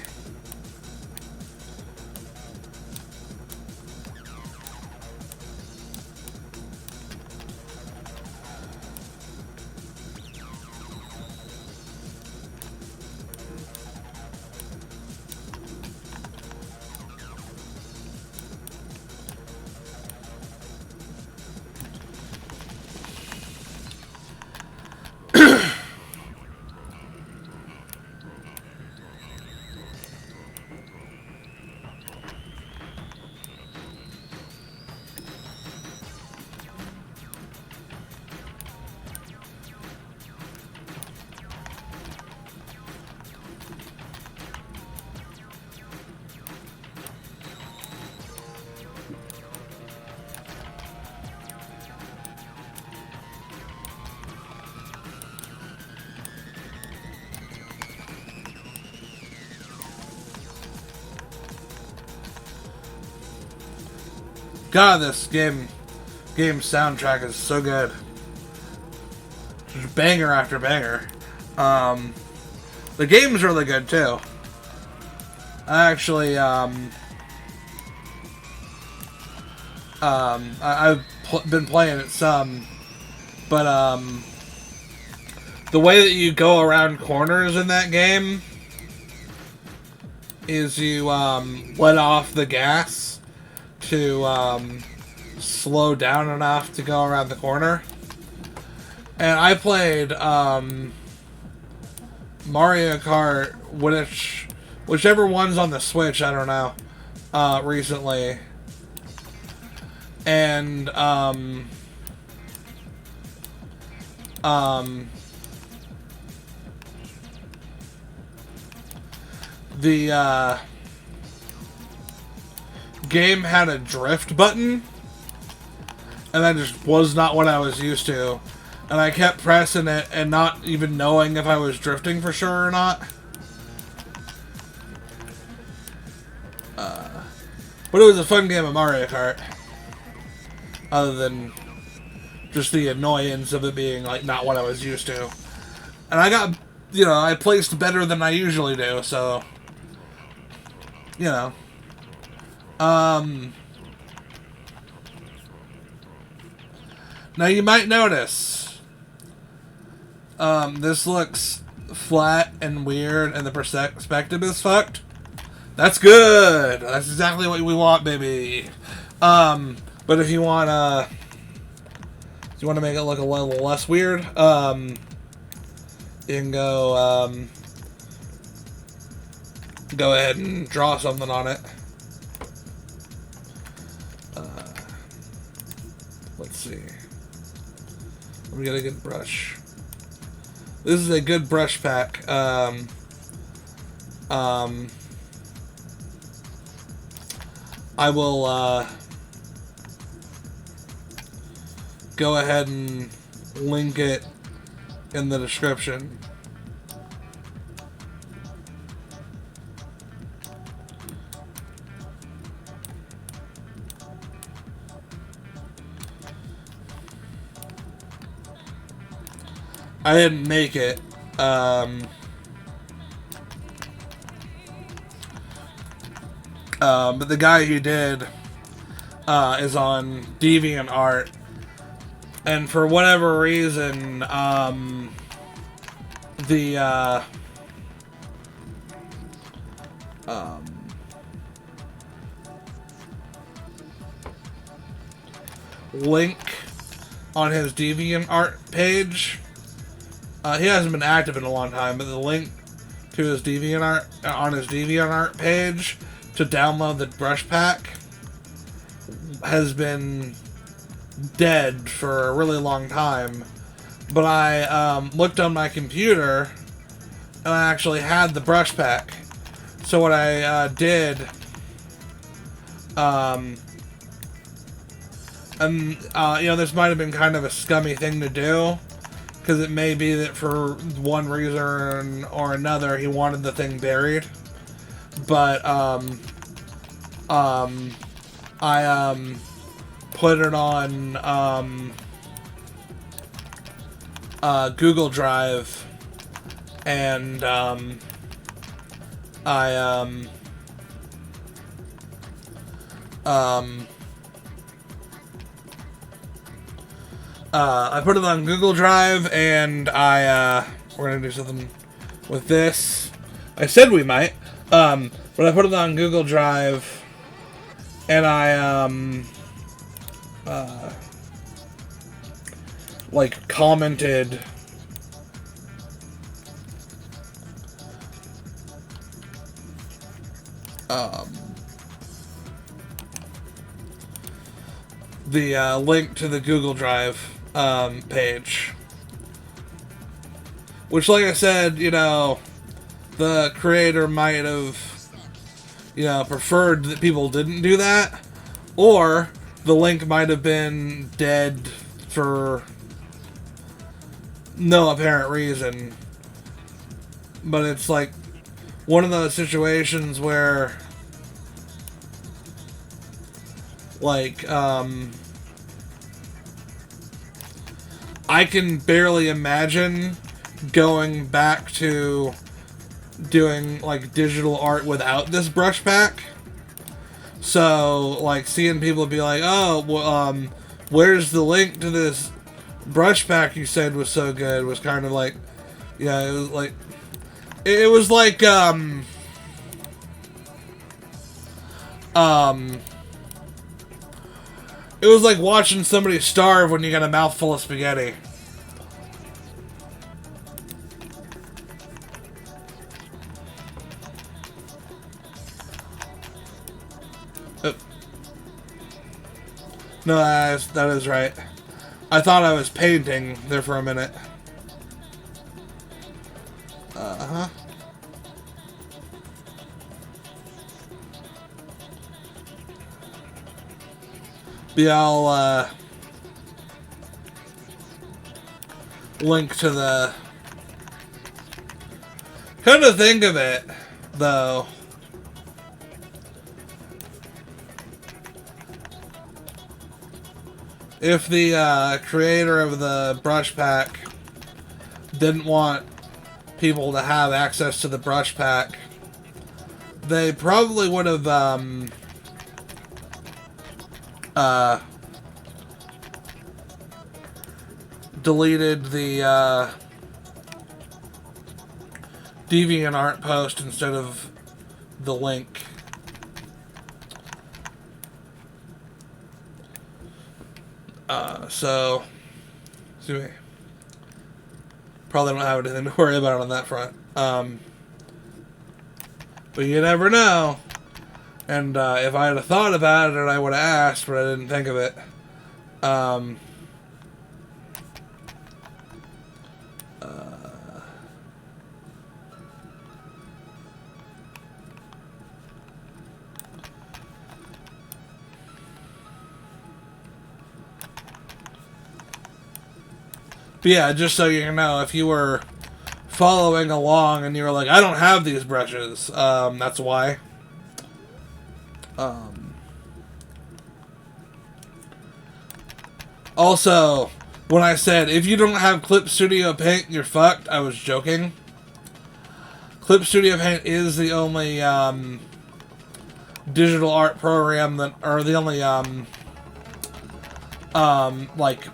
God, this game soundtrack is so good. Just banger after banger. The game's really good too. I actually I've been playing it some, but the way that you go around corners in that game is you let off the gas to slow down enough to go around the corner. And I played Mario Kart, whichever one's on the Switch, I don't know, recently. And the game had a drift button, and that just was not what I was used to. And I kept pressing it and not even knowing if I was drifting for sure or not. But it was a fun game of Mario Kart. Other than just the annoyance of it being like not what I was used to. And I got, I placed better than I usually do, so, Now you might notice, this looks flat and weird and the perspective is fucked. That's good! That's exactly what we want, baby. But if you want to make it look a little less weird, you can go ahead and draw something on it. Let's see. Let me get a good brush. This is a good brush pack. I will go ahead and link it in the description. I didn't make it. But the guy who did is on DeviantArt, and for whatever reason, the link on his DeviantArt page, he hasn't been active in a long time, but the link to his DeviantArt on his DeviantArt page to download the brush pack has been dead for a really long time. But I looked on my computer and I actually had the brush pack. So what I did, this might have been kind of a scummy thing to do, because it may be that for one reason or another he wanted the thing buried. But I put it on Google Drive, and I put it on Google Drive, and we're gonna do something with this. I said we might, but I put it on Google Drive, and I commented the link to the Google Drive page, which, like I said, the creator might have, preferred that people didn't do that, or the link might have been dead for no apparent reason. But it's like one of those situations where Like, I can barely imagine going back to doing, like, digital art without this brush pack. So, like, seeing people be like, oh, well, where's the link to this brush pack you said was so good, was kind of like, yeah, it was like, it was like, it was like watching somebody starve when you got a mouthful of spaghetti. No, that is right. I thought I was painting there for a minute. Uh-huh. Yeah, I'll, link to the... Come to think of it, though... If the creator of the brush pack didn't want people to have access to the brush pack, they probably would have deleted the DeviantArt post instead of the link. So, probably don't have anything to worry about on that front. But you never know. And if I had thought about it, I would have asked, but I didn't think of it. But yeah, just so you know, if you were following along and you were like, I don't have these brushes, that's why. Also, when I said, if you don't have Clip Studio Paint, you're fucked, I was joking. Clip Studio Paint is the only digital art program that, or the only like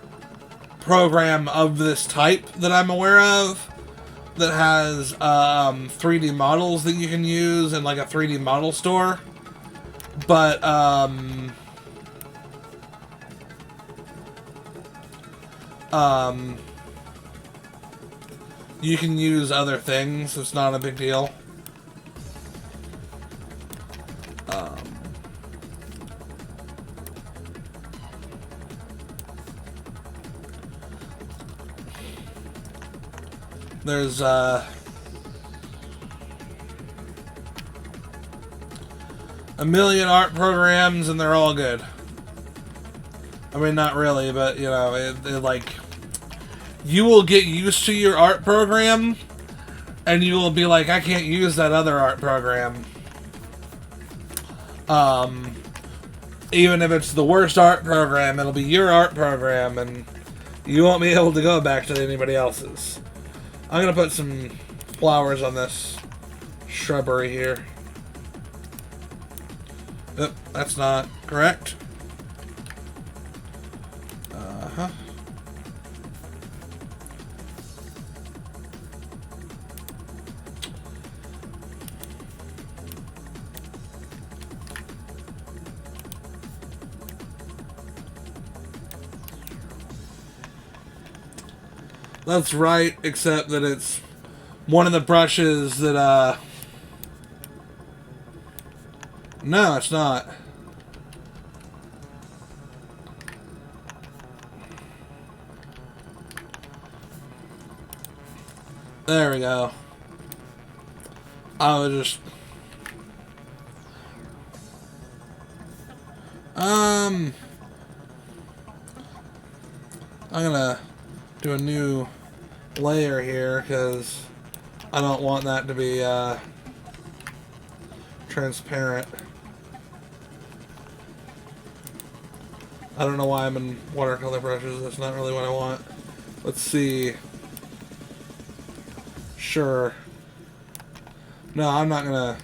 program of this type that I'm aware of that has 3D models that you can use in like a 3D model store. But you can use other things. It's not a big deal. There's a million art programs and they're all good. I mean, not really, but you know, it like, you will get used to your art program and you will be like, I can't use that other art program. Even if it's the worst art program, it'll be your art program and you won't be able to go back to anybody else's. I'm gonna put some flowers on this shrubbery here. Oh, that's not correct. Uh-huh. That's right, except that it's one of the brushes that, no, it's not. There we go. I was just... I'm gonna do a new layer here because I don't want that to be transparent. I don't know why I'm in watercolor brushes. That's not really what I want. Let's see. Sure. No, I'm not gonna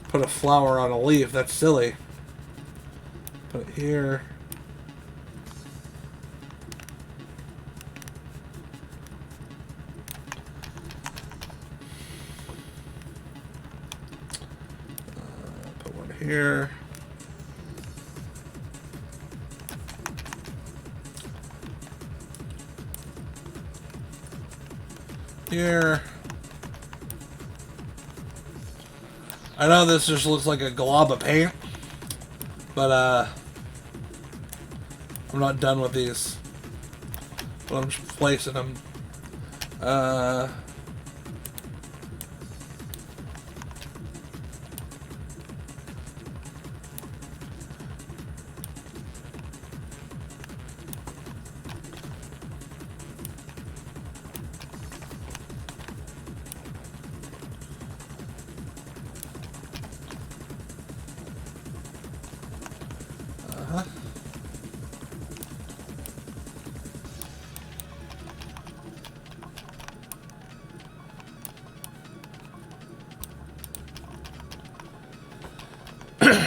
put a flower on a leaf. That's silly. Put it here. Put one here. Here. I know this just looks like a glob of paint, but I'm not done with these. But I'm just placing them.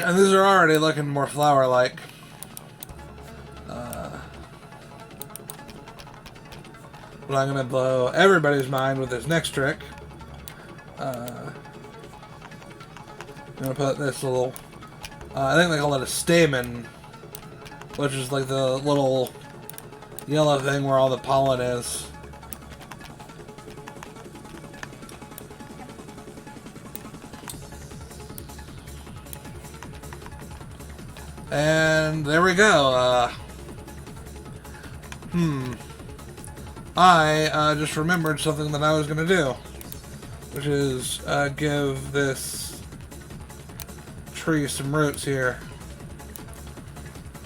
And these are already looking more flower-like. But I'm going to blow everybody's mind with this next trick. I'm going to put this little... I think they call it a stamen, which is like the little yellow thing where all the pollen is. And there we go. I just remembered something that I was going to do, which is give this tree some roots here.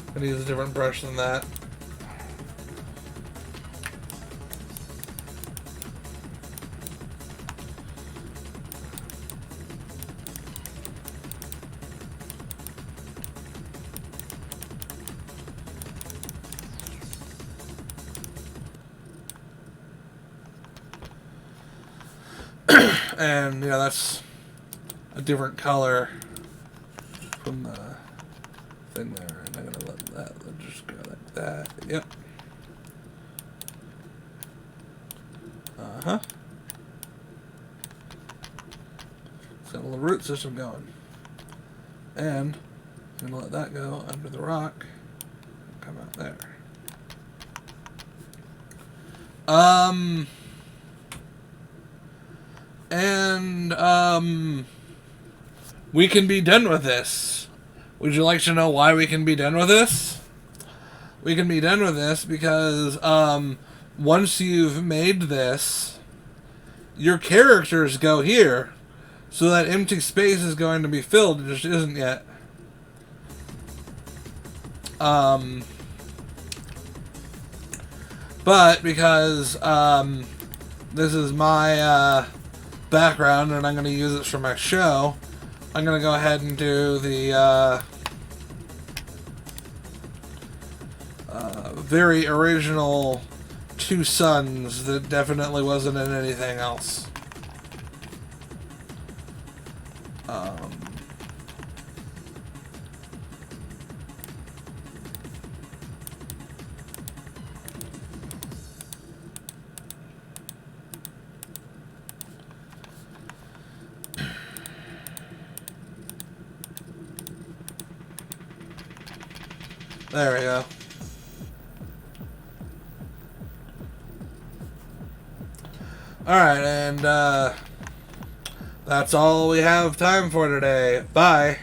I'm going to use a different brush than that. And, you know, that's a different color from the thing there. And I'm going to let that just go like that. Yep. Uh-huh. It's got a little root system going. And I'm going to let that go under the rock and come out there. We can be done with this. Would you like to know why we can be done with this? We can be done with this because, once you've made this, your characters go here. So that empty space is going to be filled. It just isn't yet. But because, this is my, background and I'm going to use it for my show, I'm going to go ahead and do the very original two suns that definitely wasn't in anything else. There we go. Alright, and that's all we have time for today. Bye.